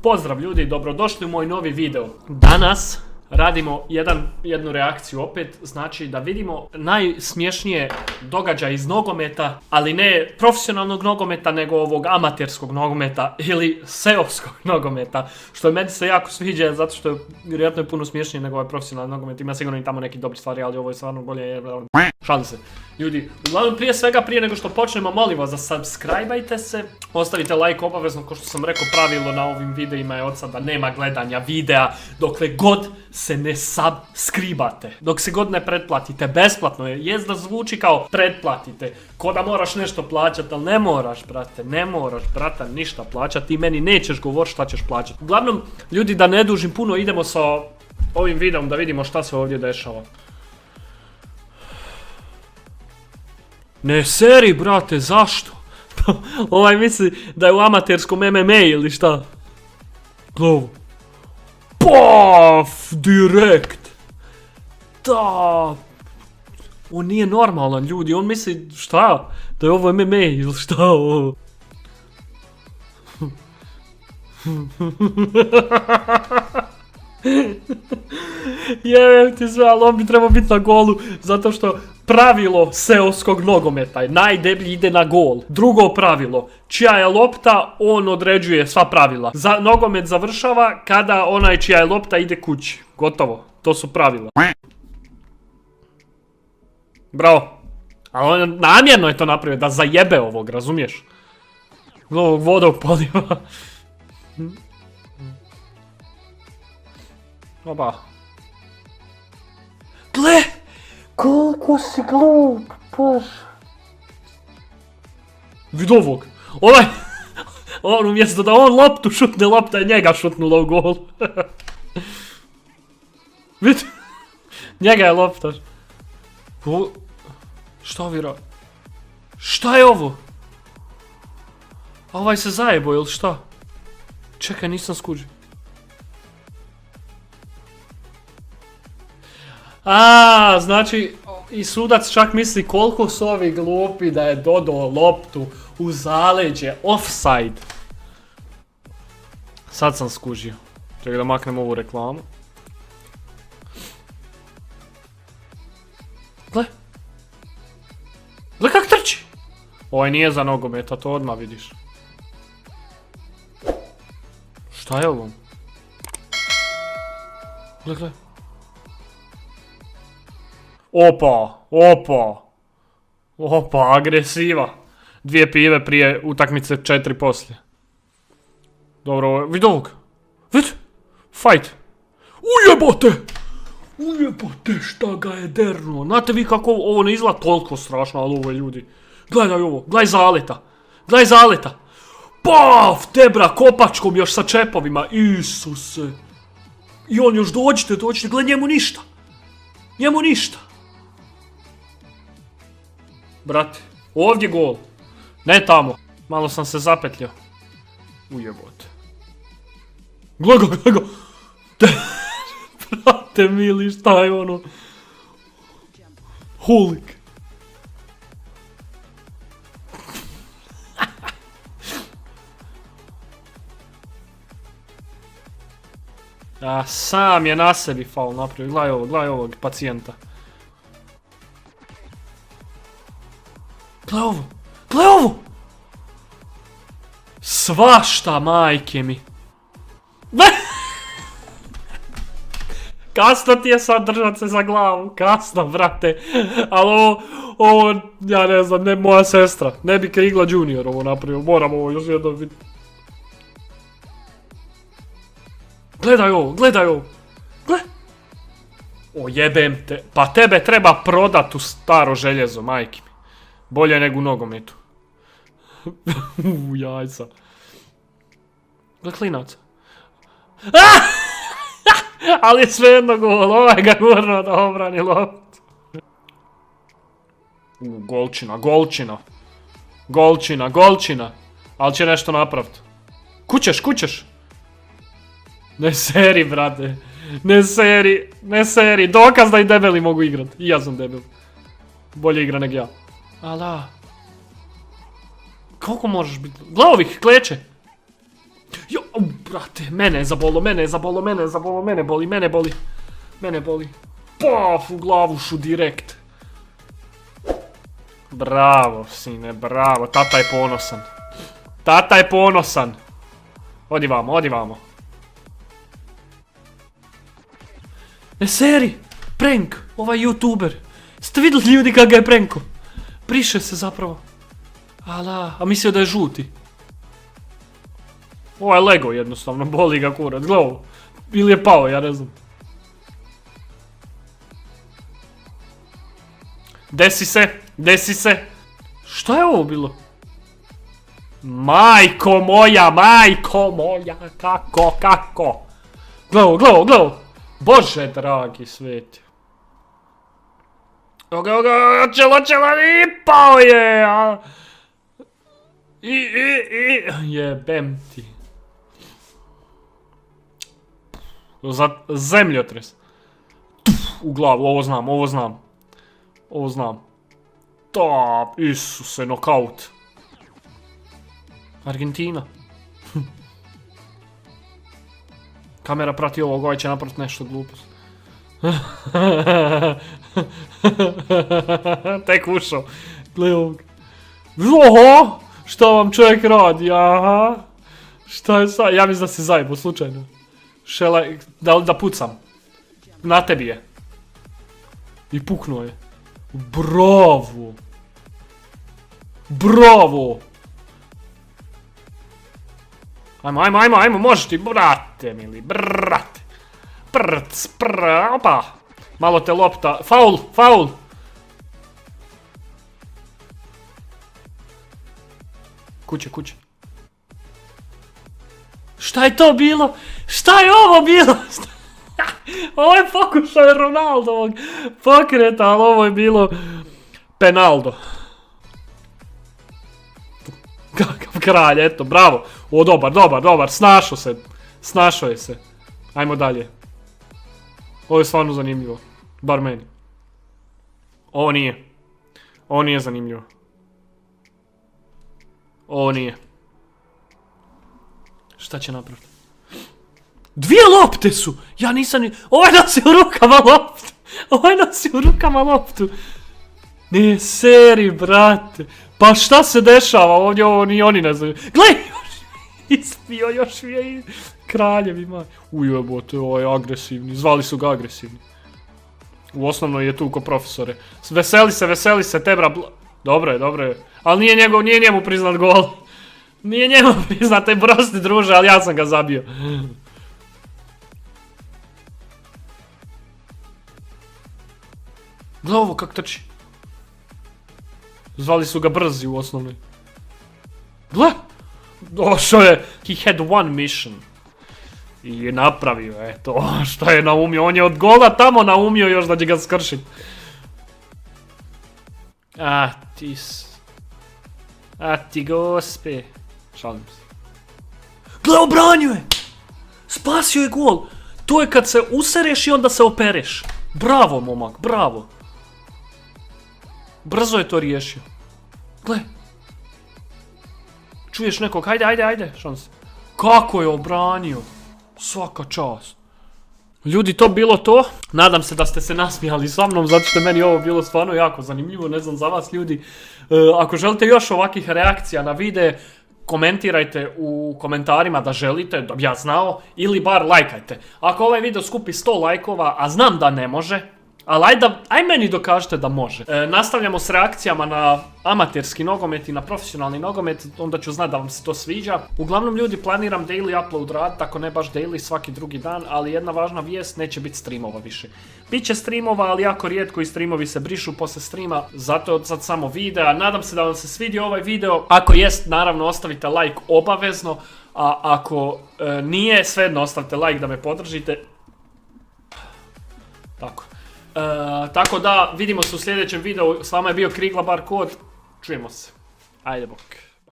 Pozdrav ljudi, dobrodošli u moj novi video. Danas radimo jednu reakciju opet, znači da vidimo najsmješnije događaje iz nogometa, ali ne profesionalnog nogometa, nego ovog amaterskog nogometa ili seoskog nogometa, što meni se jako sviđa, zato što je vjerojatno puno smješnije nego ovaj profesionalni nogomet. Ima sigurno i tamo neki dobri stvari, ali ovo je stvarno bolje. Šalim se. Ljudi, uglavnom prije nego što počnemo, molim vas da subscribe-ajte se, ostavite like obavezno, kao što sam rekao, pravilo na ovim videima je od sada nema gledanja videa dokle god se ne subscribe-ate, dok se god ne pretplatite, besplatno je, jest da zvuči kao pretplatite, ko da moraš nešto plaćati, ali ne moraš, brate, ne moraš, brata, ništa plaćati, ti meni nećeš govoriti šta ćeš plaćati. Uglavnom, ljudi, da ne dužim puno, idemo sa ovim videom da vidimo šta se ovdje dešava. Ne seri, brate, zašto? Ovaj misli da je u amaterskom MMA ili šta? Glovo. Paf, direkt. Da. On nije normalan, ljudi, on misli šta? Da je ovo MMA ili šta ovo? Jebem ti sve, ali on bi trebao biti na golu, zato što pravilo seoskog nogometa je najdeblji ide na gol. Drugo pravilo, čija je lopta, on određuje sva pravila. Nogomet završava kada onaj čija je lopta ide kući. Gotovo, to su pravila. Bravo. Ali on namjerno je to napravio, da zajebe ovog, razumiješ? Ovog voda upaliva. Oba. Gle! Koliko si glup, bož. Vid ovog. On umjesto da on loptu šutne, lopta je njega šutnula u gol. Vid. Njega je lopta. Šta ovi radi? Šta je ovo? A ovaj se zajebo, ili šta? Čekaj, nisam skužio. Znači i sudac čak misli koliko su ovi glupi da je dodao loptu u zaleđe, offside. Sad sam skužio. Čekaj da maknem ovu reklamu. Gle. Gle kak trči. Ovaj nije za nogometa, to odmah vidiš. Šta je ovo? Gle, gle. Opa, agresiva. 2 pive prije utakmice, 4 poslije. Dobro, vid ovog. Vid, fight. Ujebote šta ga je dernuo. Znate vi kako ovo ne izgleda toliko strašno, ali ovo je ljudi. Gledaj ovo, gledaj zaleta. Paf, tebra kopačkom još sa čepovima, Isuse. I on još dođite, gledaj njemu ništa. Brate, ovdje gol. Ne tamo. Malo sam se zapetljao. Ujebote. Gle ga. Brate mili, šta je ono? Hulik. A sam je na sebi faul napravio. Gledaj ovog pacijenta. Gle ovo! Svašta, majke mi. Kasno ti je sad držat se za glavu, kasno, brate. Ali ovo, ja ne znam, ne moja sestra. Ne bi Krigla Junior ovo napravio, moram ovo još jednom vidjeti. Gledaj ovo. Gle! O jebem te, pa tebe treba prodat u staro željezo, majke mi. Bolje nego u nogometu. Jajca. Gle klinac. Ali je sve jedno gol, ovaj ga gurno da obrani loptu. Golčina. Ali će nešto napraviti. Kućeš. Ne seri, brate. Ne seri. Dokaz da i debeli mogu igrat. I ja sam debel. Bolje igra nego ja. Ala. Koliko možeš biti? Gle ovih, kleče. Jo, Brate, mene je zabolo, mene boli. Paf, u glavušu direkt. Bravo, sine, bravo. Tata je ponosan. Odi vamo. Seri, prank, ovaj youtuber. Ste vidjeli ljudi kako ga je pranko? Briše se zapravo. A mislio da je žuti. Ovo je Lego jednostavno, boli ga kurac, gle ovo. Ili je pao, ja ne znam. Desi se. Šta je ovo bilo? Majko moja, kako? Gle ovo. Bože dragi sveti. Očelo, i pao je! Jebem ti. Zemljotres. U glavu, ovo znam. Top, Isuse, nokaut. Argentina. Kamera prati ovog, ovaj će napraviti nešto glupost. Tek ušao. Gle ovog. Oho! Šta vam čovjek radi, aha? Šta je sad? Ja mislim da si zajebo, slučajno. Da pucam. Na tebi je. I puknuo je. Bravo! Ajmo, možeš ti, brate mili, brate. Opa. Malo te lopta, faul. Kuće. Šta je to bilo? Šta je ovo bilo? Ovo je pokušaj Ronaldovog pokreta, ali ovo je bilo penaldo. Kakav kralj, eto, bravo. O, dobar, snašao je se. Ajmo dalje. Ovo je stvarno zanimljivo. Bar meni. Ovo nije zanimljivo. Ovo nije. Šta će napraviti? 2 lopte su! Ja nisam ni... Ovaj nosi u rukama loptu! Nije seri, brate. Pa šta se dešava ovdje, ovo ni oni ne znaju. Gle, ispio, još mi je kraljevi maj. Ujebote, ovo je agresivni, zvali su ga agresivni. U osnovnoj je tu ko profesore. Veseli se, Tebra. Dobro je. Ali nije njemu priznat gol. Nije njemu priznat, prosti druže, ali ja sam ga zabio. Gle ovo kak trči. Zvali su ga brzi u osnovnoj. Gle! Došao je. He had one mission. I je napravio, eto, šta je naumio. On je od gola tamo naumio još da će ga skršit. A ti gospe. Šalim se. Gle, obranio je! Spasio je gol! To je kad se usereš i onda se opereš. Bravo, momak, bravo. Brzo je to riješio. Gle. Čuješ nekog, ajde, šans. Kako je obranio? Svaka čast. Ljudi, to bilo to. Nadam se da ste se nasmijali sa mnom, zato što meni ovo bilo stvarno jako zanimljivo. Ne znam za vas, ljudi. Ako želite još ovakvih reakcija na videe, komentirajte u komentarima da želite, da bi ja znao, ili bar lajkajte. Ako ovaj video skupi 100 lajkova, a znam da ne može, ali aj meni dokažite da može. Nastavljamo s reakcijama na amaterski nogomet i na profesionalni nogomet, onda ću znati da vam se to sviđa. Uglavnom, ljudi, planiram daily upload rad, tako ne baš daily, svaki drugi dan, ali jedna važna vijest, neće biti streamova više. Biće streamova, ali jako rijetko i streamovi se brišu poslije streama, zato je od sad samo videa. Nadam se da vam se svidio ovaj video. Ako jest, naravno, ostavite like obavezno, a ako nije, svejedno ostavite like da me podržite. Tako da, vidimo se u sljedećem videu. S vama je bio Krigla Bar Kod. Čujemo se. Ajde, bok.